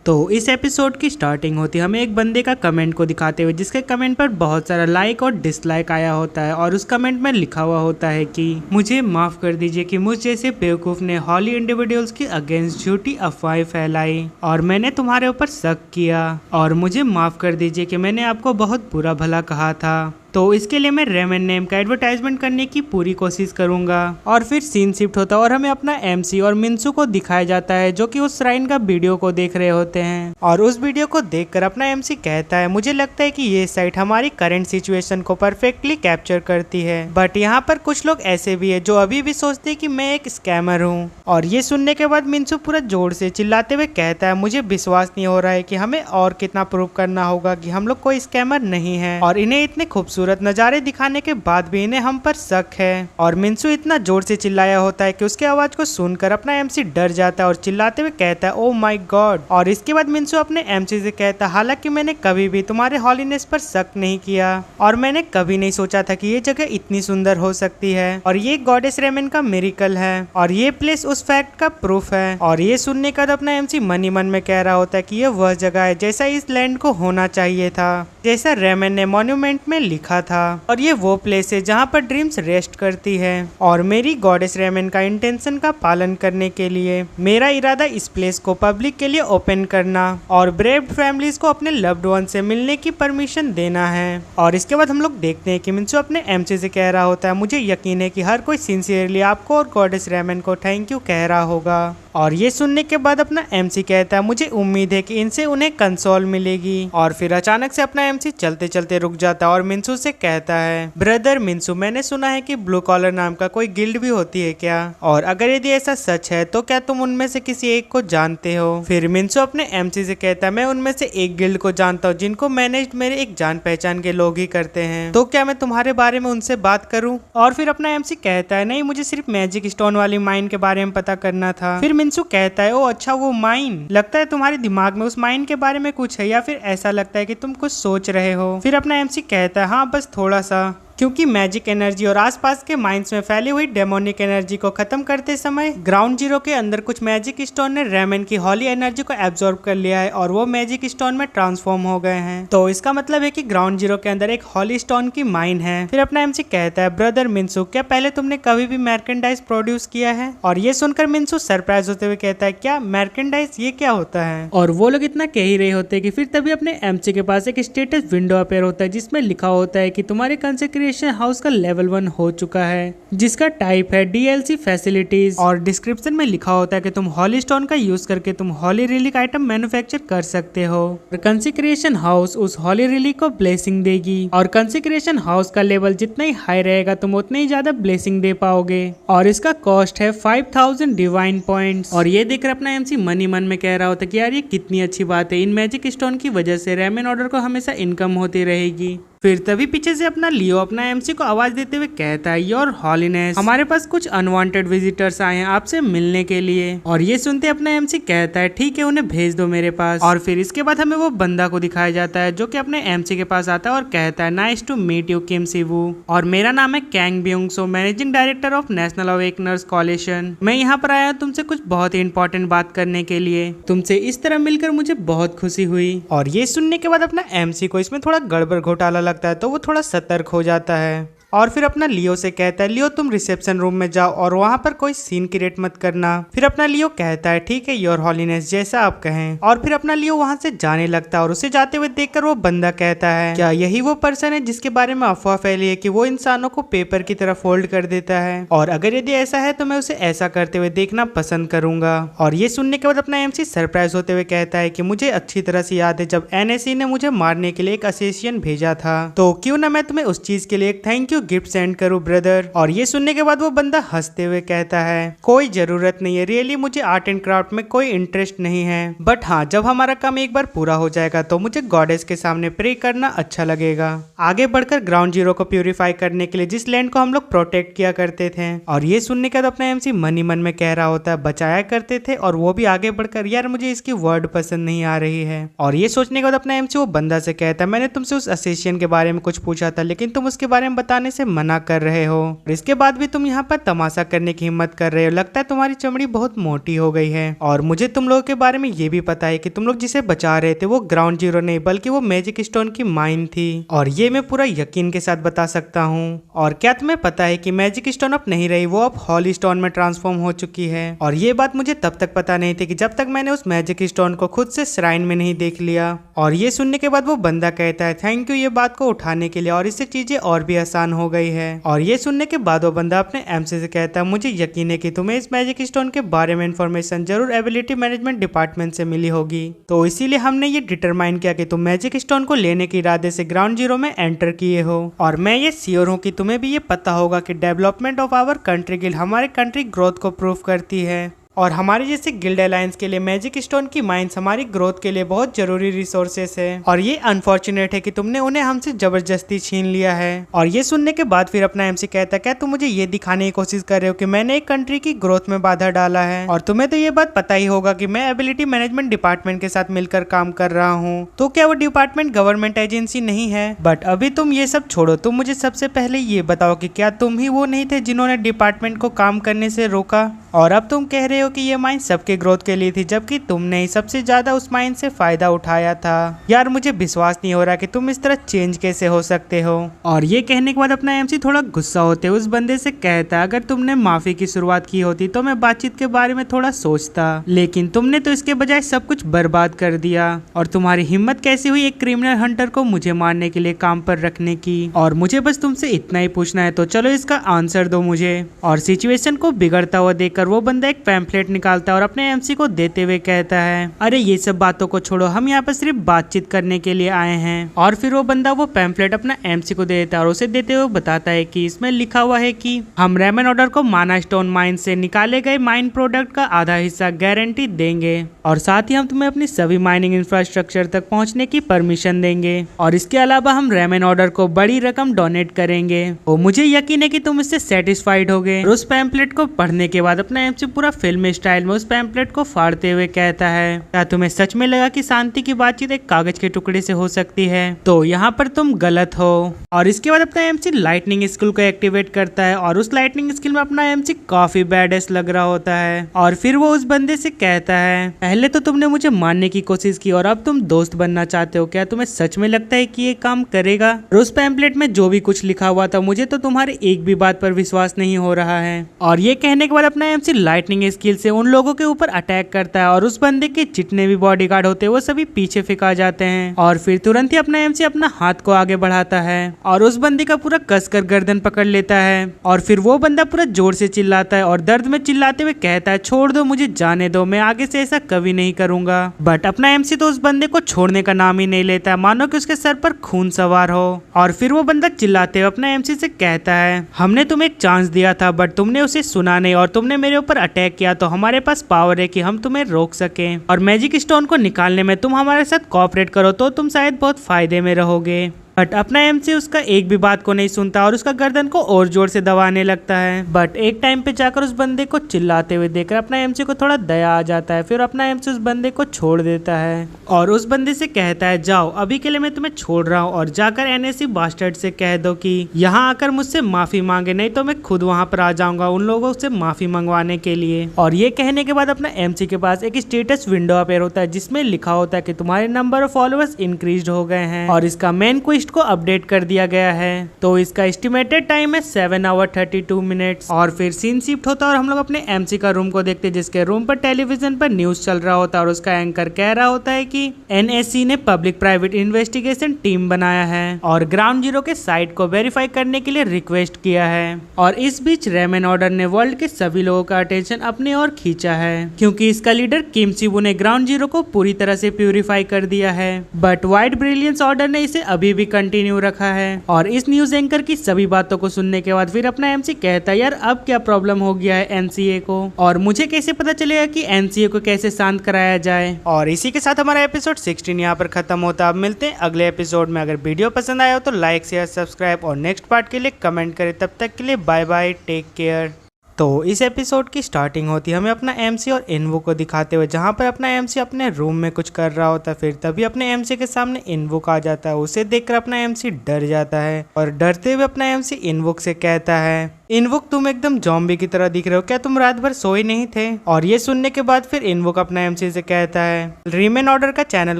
तो इस एपिसोड की स्टार्टिंग होती है हमें एक बंदे का कमेंट को दिखाते हुए, जिसके कमेंट पर बहुत सारा लाइक और डिसलाइक आया होता है और उस कमेंट में लिखा हुआ होता है कि मुझे माफ कर दीजिए कि मुझ जैसे बेवकूफ ने हॉली इंडिविजुअल्स के अगेंस्ट झूठी अफवाहें फैलाई और मैंने तुम्हारे ऊपर शक किया और मुझे माफ कर दीजिए कि मैंने आपको बहुत बुरा भला कहा था। तो इसके लिए मैं रेमन नेम का एडवर्टाइजमेंट करने की पूरी कोशिश करूंगा। और फिर सीन शिफ्ट होता है और हमें अपना एमसी और मिंसू को दिखाया जाता है जो कि उस श्राइन का वीडियो को देख रहे होते हैं। और उस वीडियो को देखकर अपना एमसी कहता है मुझे लगता है कि ये साइट हमारी करंट सिचुएशन को परफेक्टली कैप्चर करती है, बट यहाँ पर कुछ लोग ऐसे भी है जो अभी भी सोचते हैं कि मैं एक स्कैमर हूँ। और ये सुनने के बाद मिंसू पूरा जोर से चिल्लाते हुए कहता है मुझे विश्वास नहीं हो रहा है कि हमें और कितना प्रूव करना होगा कि हम लोग कोई स्कैमर नहीं है, और इन्हें इतने खूबसूरत नजारे दिखाने के बाद भी इन्हें हम पर शक है। और मिंसू इतना जोर से चिल्लाया होता है कि उसके आवाज को सुनकर अपना एमसी डर जाता है और चिल्लाते हुए कहता है ओ माय गॉड। और इसके बाद मिंसू अपने एमसी से कहता है हालांकि मैंने कभी भी तुम्हारे हॉलीनेस पर शक नहीं किया और मैंने कभी नहीं सोचा था कि ये जगह इतनी सुंदर हो सकती है और ये गॉडेस रेमन का मिरेकल है और ये प्लेस उस फैक्ट का प्रूफ है। और ये सुनने का अपना एमसी मन ही मन में कह रहा होता है कि ये वह जगह है जैसा इस लैंड को होना चाहिए था, जैसा रेमन ने मॉन्यूमेंट में लिखा था, और ये वो प्लेस है जहाँ पर ड्रीम्स रेस्ट करती है। और मेरी गॉडेस रेमन का इंटेंशन का पालन करने के लिए मेरा इरादा इस प्लेस को पब्लिक के लिए ओपन करना और ब्रेव फैमिलीज को अपने लव्ड वन से मिलने की परमिशन देना है। और इसके बाद हम लोग देखते हैं कि मिंसू अपने एमसी से कह रहा होता है मुझे यकीन है कि हर कोई सिंसियरली आपको और गॉडेस रेमन को थैंक यू कह रहा होगा। और ये सुनने के बाद अपना एमसी कहता है मुझे उम्मीद है कि इनसे उन्हें कंसोल मिलेगी। और फिर अचानक से अपना एमसी चलते चलते रुक जाता है और मिंसू से कहता है ब्रदर मिंसू, मैंने सुना है कि ब्लू कॉलर नाम का कोई गिल्ड भी होती है क्या, और अगर यदि ऐसा सच है तो क्या तुम उनमें से किसी एक को जानते हो। फिर मिंसू अपने एमसी से कहता है मैं उनमें से एक गिल्ड को जानता हूँ जिनको मैनेज मेरे एक जान पहचान के लोग ही करते हैं, तो क्या मैं तुम्हारे बारे में उनसे बात करूँ। और फिर अपना एमसी कहता है नहीं, मुझे सिर्फ मैजिक स्टोन वाली माइन के बारे में पता करना था। फिर मिंसू कहता है ओ अच्छा वो माइन, लगता है तुम्हारे दिमाग में उस माइन के बारे में कुछ है या फिर ऐसा लगता है कि तुम कुछ सोच रहे हो। फिर अपना एमसी कहता है हाँ बस थोड़ा सा, क्योंकि मैजिक एनर्जी और आसपास के माइंस में फैली हुई डेमोनिक एनर्जी को खत्म करते समय ग्राउंड जीरो के अंदर कुछ मैजिक स्टोन ने रेमन की हॉली एनर्जी को एब्जॉर्ब कर लिया है और वो मैजिक स्टोन में ट्रांसफॉर्म हो गए हैं। तो इसका मतलब है कि ग्राउंड जीरो के अंदर एक हॉली स्टोन की माइन है। फिर अपना एमसी कहता है ब्रदर मिंसू, क्या पहले तुमने कभी भी मर्केंडाइज प्रोड्यूस किया है। और ये सुनकर मिंसू सरप्राइज होते हुए कहता है क्या मर्केंडाइज, ये क्या होता है। और वो लोग इतना कह ही रहे होते हैं कि फिर तभी अपने एमसी के पास एक स्टेटस विंडो अपेयर होता है जिसमें लिखा होता है कि तुम्हारे कंसेक्रेशन हाउस का लेवल 1 हो चुका है, जिसका टाइप है डीएलसी फैसिलिटीज। और डिस्क्रिप्शन में लिखा होता है कि तुम हॉली स्टोन का यूज करके तुम हॉली रिलीक आइटम मैन्युफैक्चर कर सकते हो। कंसेक्रेशन हाउस उस हॉली रिलीक को ब्लेसिंग देगी और कंसेक्रेशन हाउस का लेवल जितना ही हाई रहेगा तुम उतने ही ज्यादा ब्लेसिंग दे पाओगे। और इसका कॉस्ट है 5000 डिवाइन पॉइंट्स। और ये देखकर अपना एमसी मन ही मन में कह रहा होता है कि यार ये कितनी अच्छी बात है, इन मैजिक स्टोन की वजह से रेमन ऑर्डर को हमेशा इनकम होती रहेगी। फिर तभी पीछे से अपना लियो अपना एमसी को आवाज देते हुए कहता है योर हॉलीनेस, हमारे पास कुछ अनवांटेड विजिटर्स आए हैं आपसे मिलने के लिए। और ये सुनते अपना एमसी कहता है ठीक है उन्हें भेज दो मेरे पास। और फिर इसके बाद हमें वो बंदा को दिखाया जाता है जो कि अपने एमसी के पास आता है और कहता है nice to meet you Kim Siwoo, और मेरा नाम है Kang Byung So, managing director of National Awakeners Coalition. मैं यहाँ पर आया तुमसे कुछ बहुत ही इंपॉर्टेंट बात करने के लिए, तुमसे इस तरह मिलकर मुझे बहुत खुशी हुई। और ये सुनने के बाद अपना एमसी को इसमें थोड़ा गड़बड़ घोटाला लगता है तो वो थोड़ा सतर्क हो जाता है और फिर अपना लियो से कहता है लियो तुम रिसेप्शन रूम में जाओ और वहाँ पर कोई सीन क्रिएट मत करना। फिर अपना लियो कहता है ठीक है योर हॉलीनेस, जैसा आप कहें। और फिर अपना लियो वहाँ से जाने लगता है और उसे जाते हुए देखकर वो बंदा कहता है क्या यही वो पर्सन है जिसके बारे में अफवाह फैली है कि वो इंसानों को पेपर की तरह फोल्ड कर देता है, और अगर यदि ऐसा है तो मैं उसे ऐसा करते हुए देखना पसंद करूंगा। और ये सुनने के बाद अपना एमसी सरप्राइज होते हुए कहता है कि मुझे अच्छी तरह से याद है जब एनएससी ने मुझे मारने के लिए एक असेसियन भेजा था, तो क्यों ना मैं तुम्हें उस चीज के लिए एक थैंक यू गिफ्ट सेंड करूं ब्रदर। और ये सुनने के बाद वो बंदा हंसते हुए कहता है कोई जरूरत नहीं है, रियली मुझे आर्ट एंड क्राफ्ट में कोई इंटरेस्ट नहीं है, बट हाँ जब हमारा काम एक बार पूरा हो जाएगा तो मुझे गॉडेस के सामने प्रे करना अच्छा लगेगा। आगे बढ़कर ग्राउंड जीरो को प्यूरिफाई करने के लिए जिस लैंड को हम लोग प्रोटेक्ट किया करते थे। और ये सुनने के बाद अपना एमसी मन ही मन में कह रहा होता है बचाया करते थे, और वो भी आगे बढ़कर यार मुझे इसकी वर्ड पसंद नहीं आ रही है। और ये सोचने के बाद अपना एमसी वो बंदा से कहता है मैंने तुमसे उस असेसियन के बारे में कुछ पूछा था लेकिन तुम उसके बारे में बताने आने से मना कर रहे हो और इसके बाद भी तुम यहाँ पर तमाशा करने की हिम्मत कर रहे हो। लगता है तुम्हारी चमड़ी बहुत मोटी हो गई है। और मुझे तुम लोगों के बारे में ये भी पता है कि तुम लोग जिसे बचा रहे थे वो ग्राउंड जीरो नहीं बल्कि वो मैजिक स्टोन की माइन थी, और ये मैं पूरा यकीन के साथ बता सकता हूँ। और क्या तुम्हें पता है कि मैजिक स्टोन अब नहीं रही, वो अब हॉली स्टोन में ट्रांसफॉर्म हो चुकी है। और ये बात मुझे तब तक पता नहीं थी कि जब तक मैंने उस मैजिक स्टोन को खुद से श्राइन में नहीं देख लिया। और ये सुनने के बाद वो बंदा कहता है थैंक यू ये बात को उठाने के लिए, और इससे चीजें और भी आसान हो गई है। और ये सुनने के बाद वो बंदा अपने एमसी से कहता है मुझे यकीन है कि तुम्हें इस मैजिक स्टोन के बारे में इंफॉर्मेशन जरूर एबिलिटी मैनेजमेंट डिपार्टमेंट से मिली होगी, तो इसीलिए हमने ये डिटरमाइन किया कि तुम मैजिक स्टोन को लेने के इरादे से ग्राउंड जीरो में एंटर किए हो। और मैं ये श्योर हूँ कि तुम्हें भी ये पता होगा कि development of our country guild हमारे कंट्री ग्रोथ को प्रूव करती है, और हमारे जैसे गिल्ड अलायंस के लिए मैजिक स्टोन की माइंस हमारी ग्रोथ के लिए बहुत जरूरी रिसोर्सेस है। और ये अनफॉर्चुनेट है कि तुमने उन्हें हमसे जबरदस्ती छीन लिया है। और ये सुनने के बाद फिर अपना एमसी कहता है क्या तुम मुझे ये दिखाने की कोशिश कर रहे हो कि मैंने एक कंट्री की ग्रोथ में बाधा डाला है? और तुम्हें तो ये बात पता ही होगा कि मैं एबिलिटी मैनेजमेंट डिपार्टमेंट के साथ मिलकर काम कर रहा हूँ, तो क्या वो डिपार्टमेंट गवर्नमेंट एजेंसी नहीं है? बट अभी तुम ये सब छोड़ो, तुम मुझे सबसे पहले ये बताओ कि क्या तुम ही वो नहीं थे जिन्होंने डिपार्टमेंट को काम करने से रोका? और अब तुम कह रहे हो कि ये माइन सबके ग्रोथ के लिए थी, जबकि तुमने ही सबसे ज्यादा उस माइन से फायदा उठाया था। यार मुझे विश्वास नहीं हो रहा कि तुम इस तरह चेंज कैसे हो सकते हो। और ये कहने के बाद अपना एमसी थोड़ा गुस्सा होते हुए उस बंदे से कहता अगर तुमने माफी की शुरुआत की होती तो मैं बातचीत के बारे में थोड़ा सोचता, लेकिन तुमने तो इसके बजाय सब कुछ बर्बाद कर दिया। और तुम्हारी हिम्मत कैसे हुई एक क्रिमिनल हंटर को मुझे मारने के लिए काम पर रखने की? और मुझे बस तुमसे इतना ही पूछना है, तो चलो इसका आंसर दो मुझे। और सिचुएशन को बिगड़ता हुआ देखकर वो बंदा एक पैम्फलेट निकालता है और अपने एमसी को देते हुए कहता है अरे ये सब बातों को छोड़ो, हम यहाँ पर सिर्फ बातचीत करने के लिए आए हैं। और फिर वो बंदा वो पैम्फलेट अपना एमसी को दे देता है और उसे देते हुए बताता है कि इसमें लिखा हुआ है कि हम रेमन ऑर्डर को माना स्टोन माइन से निकाले गए माइन प्रोडक्ट का आधा हिस्सा गारंटी देंगे, और साथ ही हम तुम्हें अपनी सभी माइनिंग इंफ्रास्ट्रक्चर तक पहुँचने की परमिशन देंगे, और इसके अलावा हम रेमन ऑर्डर को बड़ी रकम डोनेट करेंगे। और मुझे यकीन है कि तुम इससे सेटिस्फाइड होगे। उस पैम्फलेट को पढ़ने के बाद अपना एमसी पूरा फिल्मी स्टाइल में उस पैम्फलेट को फाड़ते हुए कहता है क्या तुम्हें सच में लगा कि शांति की बातचीत एक कागज के टुकड़े से हो सकती है? तो यहाँ पर तुम गलत हो। और इसके बाद अपना एमसी लाइटनिंग स्किल को एक्टिवेट करता है, और उस लाइटनिंग स्किल में अपना एमसी काफी बैडेस लग रहा होता है। और फिर वो उस बंदे से कहता है पहले तो तुमने मुझे मारने की कोशिश की और अब तुम दोस्त बनना चाहते हो, क्या तुम्हें सच में लगता है कि ये काम करेगा? उस पैम्फलेट में जो भी कुछ लिखा हुआ था मुझे तो तुम्हारे एक भी बात पर विश्वास नहीं हो रहा है। और ये कहने के बाद अपना एमसी लाइटनिंग स्किल से उन लोगों के ऊपर अटैक करता है, और उस बंदे के जितने भी बॉडीगार्ड होते हैं वो सभी पीछे फेंका जाते हैं। और फिर तुरंत ही अपना एमसी अपना हाथ को आगे बढ़ाता है और उस बंदे का पूरा कसकर गर्दन पकड़ लेता है। और फिर वो बंदा पूरा जोर से चिल्लाता है और दर्द में चिल्लाते हुए कहता है छोड़ दो, मुझे जाने दो, मैं आगे से ऐसा कभी नहीं करूंगा। बट अपना एमसी तो उस बंदे को छोड़ने का नाम ही नहीं लेता, मानो कि उसके सर पर खून सवार हो। और फिर वो बंदा चिल्लाते हुए अपना एमसी से कहता है हमने तुम्हें एक चांस दिया था बट तुमने उसे सुना नहीं और तुमने मेरे ऊपर अटैक किया, तो हमारे पास पावर है कि हम तुम्हें रोक सके, और मैजिक स्टोन को निकालने में तुम हमारे साथ कोऑपरेट करो तो तुम शायद बहुत फायदे में रहोगे। बट अपना एमसी उसका एक भी बात को नहीं सुनता और उसका गर्दन को और जोर से दबाने लगता है। बट एक टाइम पे जाकर उस बंदे को चिल्लाते हुए देखकर अपना एमसी को थोड़ा दया आ जाता है। फिर अपना एमसी उस बंदे को छोड़ देता है और उस बंदे से कहता है जाओ, अभी के लिए मैं तुम्हें छोड़ रहा हूँ, और जाकर एनएससी बास्टर्ड से कह दो कि यहाँ आकर मुझसे माफी मांगे, नहीं तो मैं खुद वहाँ पर आ जाऊंगा उन लोगों से माफी मंगवाने के लिए। और ये कहने के बाद अपना एमसी के पास एक स्टेटस विंडो अपेयर होता है जिसमें लिखा होता है कि तुम्हारे नंबर ऑफ फॉलोअर्स इंक्रीज हो गए हैं और इसका मेन क्वेस्ट को अपडेट कर दिया गया है। तो इसका एस्टिमेटेड टाइम है 7 आवर 32 मिनट्स। और फिर सीन शिफ्ट होता है और हम लोग अपने एमसी का रूम को देखते हैं, जिसके रूम पर टेलीविजन पर न्यूज चल रहा होता है और उसका एंकर कह रहा होता है कि एनएससी ने पब्लिक प्राइवेट इन्वेस्टिगेशन टीम बनाया है और ग्राउंड जीरो के साइट को वेरीफाई करने के लिए रिक्वेस्ट किया है। और इस बीच रेमन ऑर्डर ने वर्ल्ड के सभी लोगों का अटेंशन अपने ओर खींचा है क्योंकि इसका लीडर किम सिबू ने ग्राउंड जीरो को पूरी तरह से प्यूरिफाई कर दिया है। बट व्हाइट ब्रिलियंस ऑर्डर ने इसे अभी भी कंटिन्यू रखा है। और इस न्यूज एंकर की सभी बातों को सुनने के बाद फिर अपना एमसी कहता है यार अब क्या प्रॉब्लम हो गया है एनसीए को, और मुझे कैसे पता चलेगा कि एनसीए को कैसे शांत कराया जाए। और इसी के साथ हमारा एपिसोड 16 यहाँ पर खत्म होता है। अब मिलते हैं अगले एपिसोड में। अगर वीडियो पसंद आया हो तो लाइक शेयर सब्सक्राइब और नेक्स्ट पार्ट के लिए कमेंट करें। तब तक के लिए बाय बाय, टेक केयर। तो इस एपिसोड की स्टार्टिंग होती है हमें अपना एमसी और इनवुक को दिखाते हुए, जहाँ पर अपना एमसी अपने रूम में कुछ कर रहा होता है। फिर तभी अपने एमसी के सामने इनवुक आ जाता है। उसे देखकर अपना एमसी डर जाता है और डरते हुए अपना एमसी इनवुक से कहता है, इनवुक तुम एकदम ज़ॉम्बी की तरह दिख रहे हो, क्या तुम रात भर सोए नहीं थे? और ये सुनने के बाद फिर इनवुक अपना एमसी से कहता है, रीमेन ऑर्डर का चैनल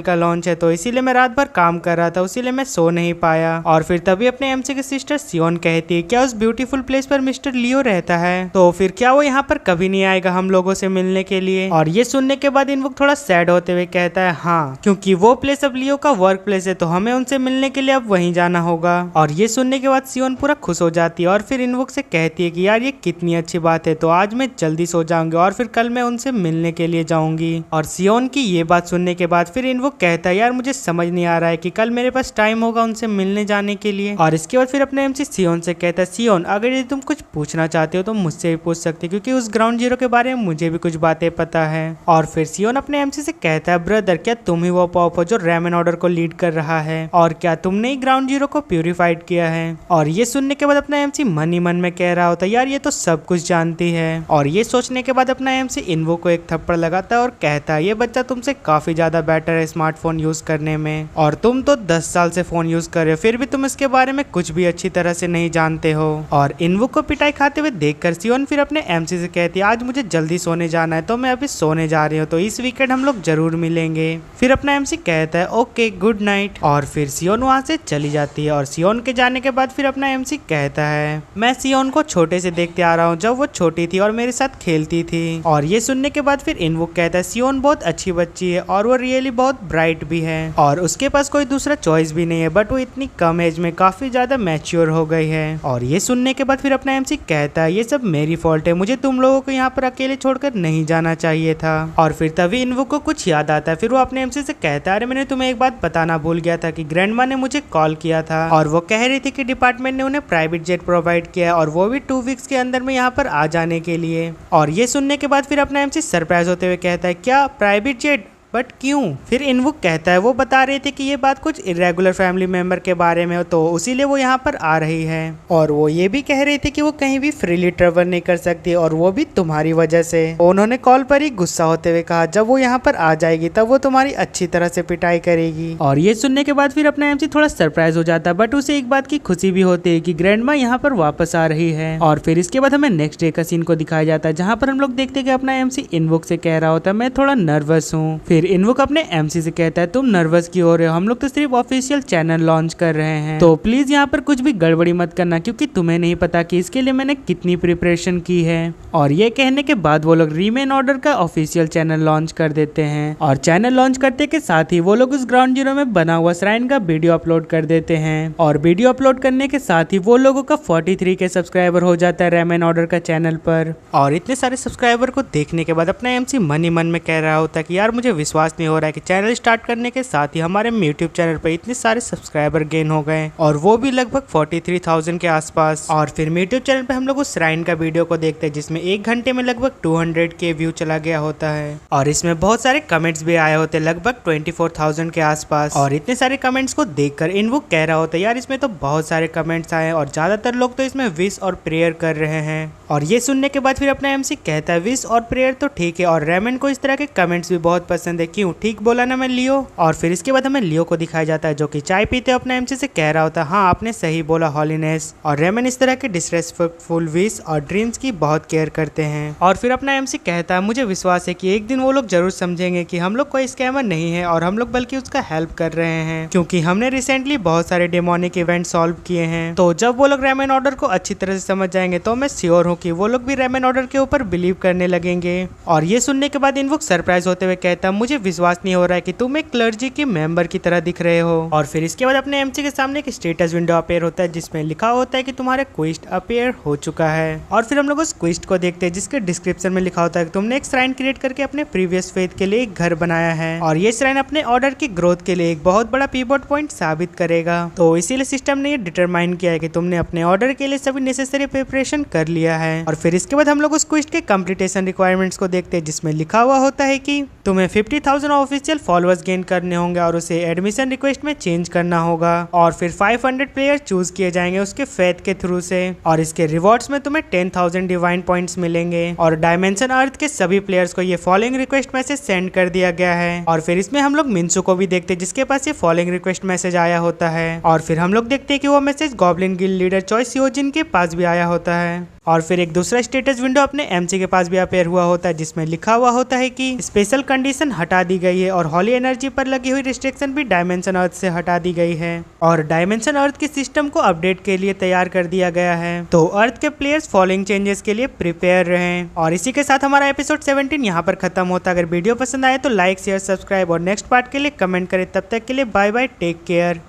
का लॉन्च है तो इसीलिए मैं रात भर काम कर रहा था, इसीलिए मैं सो नहीं पाया। और फिर तभी अपने एमसी की सिस्टर सियोन कहती है, क्या उस ब्यूटीफुल प्लेस पर मिस्टर लियो रहता है? तो फिर क्या वो यहाँ पर कभी नहीं आएगा हम लोगों से मिलने के लिए? और ये सुनने के बाद इनवुक थोड़ा सैड होते हुए कहता है, हाँ, क्योंकि वो प्लेस अब लियो का वर्क प्लेस है तो हमें उनसे मिलने के लिए अब वहीं जाना होगा। और ये सुनने के बाद सियोन पूरा खुश हो जाती है और फिर इनवुक से कहती है कि यार ये कितनी अच्छी बात है, तो आज मैं जल्दी सो जाऊंगी और फिर कल मैं उनसे मिलने के लिए जाऊंगी। और सियोन की ये बात सुनने के बाद फिर इनवुक कहता है, यार मुझे समझ नहीं आ रहा है कि कल मेरे पास टाइम होगा उनसे मिलने जाने के लिए। और इसके बाद फिर अपने एमसी सियोन से कहता है, सियोन अगर ये तुम कुछ पूछना चाहते हो तो मुझसे भी पूछ सकते हो, क्योंकि उस ग्राउंड जीरो के बारे में मुझे भी कुछ बातें पता है। और फिर सियोन अपने एमसी से कहता है, ब्रदर क्या तुम ही वो पॉप हो जो रेमन ऑर्डर को लीड कर रहा है, और क्या तुमने ही ग्राउंड जीरो को प्यूरिफाइड किया है? और ये सुनने के बाद अपना एमसी मन ही मन में कह रहा होता है, यार ये तो सब कुछ जानती है। और ये सोचने के बाद अपना एमसी इनवुक को एक थप्पड़ लगाता है और कहता है, ये बच्चा तुमसे काफी ज्यादा बेटर है स्मार्टफोन यूज करने में, और तुम तो 10 साल से फोन यूज कर रहे हो, फिर भी तुम इसके बारे में कुछ भी अच्छी तरह से नहीं जानते हो। और इनवुक को पिटाई खाते हुए देखकर सियोन फिर अपने एमसी से कहती है, आज मुझे जल्दी सोने जाना है तो मैं अभी सोने जा रही हूँ, तो इस वीकेंड हम लोग जरूर मिलेंगे। फिर अपना एमसी कहता है, ओके गुड नाइट। और फिर सियोन वहाँ से चली जाती है। और सियोन के जाने के बाद फिर अपना एमसी कहता है, मैं सियोन को छोटे से देखते आ रहा हूँ, जब वो छोटी थी और मेरे साथ खेलती थी। और ये सुनने के बाद फिर इनवुक कहता है, सियोन बहुत अच्छी बच्ची है और वो रियली बहुत ब्राइट भी है और उसके पास कोई दूसरा चॉइस भी नहीं है, बट वो इतनी कम एज में काफी ज्यादा मैच्योर हो गई है। और ये सुनने के बाद फिर अपना एमसी कहता है, ये सब मेरी फॉल्ट है, मुझे तुम लोगों को यहाँ पर अकेले छोड़कर नहीं जाना चाहिए था। और फिर तभी इनवुक को कुछ याद आता है। फिर वो अपने एमसी से कहता है, अरे मैंने तुम्हें एक बात बताना भूल गया था कि ग्रैंडमा ने मुझे कॉल किया था और वो कह रही थी कि डिपार्टमेंट ने उन्हें प्राइवेट जेट प्रोवाइड किया और वो भी 2 वीक्स के अंदर में यहाँ पर आ जाने के लिए। और ये सुनने के बाद फिर अपना एमसी सरप्राइज होते हुए कहता है, क्या प्राइवेट जेट, बट क्यों? फिर इनवुक कहता है, वो बता रहे थे कि ये बात कुछ इरेगुलर फैमिली मेंबर के बारे में हो, तो इसीलिए वो यहाँ पर आ रही है। और वो ये भी कह रहे थे कि वो कहीं भी फ्रीली ट्रेवल नहीं कर सकती और वो भी तुम्हारी वजह से। उन्होंने कॉल पर ही गुस्सा होते हुए कहा, जब वो यहाँ पर आ जाएगी तब वो तुम्हारी अच्छी तरह से पिटाई करेगी। और ये सुनने के बाद फिर अपना एमसी थोड़ा सरप्राइज हो जाता है, बट उसे एक बात की खुशी भी होती है कि ग्रैंडमा यहाँ पर वापस आ रही है। और फिर इसके बाद हमें नेक्स्ट डे का सीन को दिखाया जाता है, जहाँ पर हम लोग देखते हैं कि अपना एमसी इनवुक से कह रहा होता है, मैं थोड़ा नर्वस हूँ। फिर इनवुक अपने एमसी से कहता है, तुम नर्वस क्यों हो रहे हो, हम लोग तो सिर्फ ऑफिशियल चैनल लॉन्च कर रहे हैं, तो प्लीज यहाँ पर कुछ भी गड़बड़ी मत करना, क्योंकि तुम्हें नहीं पता कि इसके लिए मैंने कितनी प्रिपरेशन की है। और ये कहने के बाद वो लोग रीमेन ऑर्डर का ऑफिशियल चैनल लॉन्च कर देते हैं। और चैनल लॉन्च करते के साथ ही वो लोग उस ग्राउंड जीरो में बना हुआ श्राइन का वीडियो अपलोड कर देते हैं। और वीडियो अपलोड करने के साथ ही वो लोगों का 43 के सब्सक्राइबर हो जाता है रेमन ऑर्डर का चैनल पर। और इतने सारे सब्सक्राइबर को देखने के बाद अपना एमसी मन ही मन में कह रहा होता है कि यार मुझे विश्वास नहीं हो रहा है कि चैनल स्टार्ट करने के साथ ही हमारे यूट्यूब चैनल पर इतने सारे सब्सक्राइबर गेन हो गए, और वो भी लगभग 43,000 के आसपास। और फिर यूट्यूब चैनल पे हम लोग उस श्राइन का वीडियो को देखते हैं जिसमें 1 घंटे में लगभग 200 के व्यू चला गया होता है। और इसमें बहुत सारे कमेंट्स भी आए होते हैं, लगभग 24,000 के आसपास। और इतने सारे कमेंट्स को देखकर इनवुक कह रहा होता है, यार इसमें तो बहुत सारे कमेंट्स आए और ज्यादातर लोग तो इसमें विश और प्रेयर कर रहे हैं। और ये सुनने के बाद फिर अपना एमसी कहता है, विश और प्रेयर तो ठीक है, और रेमन को इस तरह के कमेंट्स भी बहुत पसंद है, क्यों? ठीक बोला ना मैं लियो? और फिर इसके बाद हमें लियो को दिखाया जाता है जो कि चाय पीते अपने एमसी से कह रहा होता है, हाँ आपने सही बोला हॉलीनेस। और रेमन इस तरह के डिसरेस्पेक्टफुल विश और ड्रीम्स की बहुत केयर करते हैं। और फिर अपना एमसी कहता है, मुझे विश्वास है कि एक दिन वो लोग जरूर समझेंगे कि हम लोग कोई स्कैमर नहीं है और हम लोग बल्कि उसका हेल्प कर रहे हैं, क्योंकि हमने रिसेंटली बहुत सारे डेमोनिक इवेंट सॉल्व किए हैं। तो जब वो लोग रेमन ऑर्डर को अच्छी तरह से समझ जाएंगे तो मैं श्योर हूँ कि वो लोग भी रेमन ऑर्डर के ऊपर बिलीव करने लगेंगे। और ये सुनने के बाद इनवुक सरप्राइज होते हुए कहता है, मुझे विश्वास नहीं हो रहा है कि तुम एक क्लर्जी के मेंबर की तरह दिख रहे हो। और फिर इसके बाद अपने एमसी के सामने एक स्टेटस विंडो अपेयर होता है जिसमें लिखा होता है कि तुम्हारा क्वेस्ट अपेयर हो चुका है। और फिर हम लोग उस क्वेस्ट को देखते हैं जिसके डिस्क्रिप्शन में लिखा होता है कि तुमने एक श्राइन क्रिएट करके अपने प्रीवियस फेथ के लिए एक घर बनाया है, और ये श्राइन अपने ऑर्डर की ग्रोथ के लिए एक बहुत बड़ा पिवट पॉइंट साबित करेगा। तो इसीलिए सिस्टम ने ये डिटरमाइन किया है कि तुमने अपने ऑर्डर के लिए सभी नेसेसरी प्रिपरेशन कर लिया है। और फिर इसके बाद हम लोग उस क्वेस्ट के कंप्लीटेशन रिक्वायरमेंट्स को देखते हैं जिसमें लिखा हुआ होता है कि तुम्हें 20,000 ऑफिशियल फॉलोअर्स गेन करने होंगे और उसे एडमिशन रिक्वेस्ट में चेंज करना होगा और फिर 500 प्लेयर चूज किए जाएंगे उसके फेथ के थ्रू से और इसके रिवॉर्ड्स में तुम्हें 10,000 डिवाइन पॉइंट्स मिलेंगे और डायमेंशन अर्थ के सभी प्लेयर्स को ये फॉलोइंग रिक्वेस्ट मैसेज सेंड कर दिया गया है और फिर इसमें हम लोग मिंसू को भी देखते हैं जिसके पास ये फॉलोइंग रिक्वेस्ट मैसेज आया होता है और फिर हम लोग देखते हैं कि वो मैसेज गॉब्लिन गिल्ड लीडर चॉइस योजिन के पास भी आया होता है और फिर एक दूसरा स्टेटस विंडो अपने एमसी के पास भी अपेयर हुआ होता है जिसमें लिखा हुआ होता है कि स्पेशल कंडीशन हटा दी गई है और हॉली एनर्जी पर लगी हुई रिस्ट्रिक्शन भी डायमेंशन अर्थ से हटा दी गई है और डायमेंशन अर्थ के सिस्टम को अपडेट के लिए तैयार कर दिया गया है। तो अर्थ के प्लेयर्स फॉलोइंग चेंजेस के लिए प्रिपेयर रहें और इसी के साथ हमारा एपिसोड 17 यहाँ पर खत्म होता है। अगर वीडियो पसंद आए तो लाइक शेयर सब्सक्राइब और नेक्स्ट पार्ट के लिए कमेंट करें। तब तक के लिए बाय बाय, टेक केयर।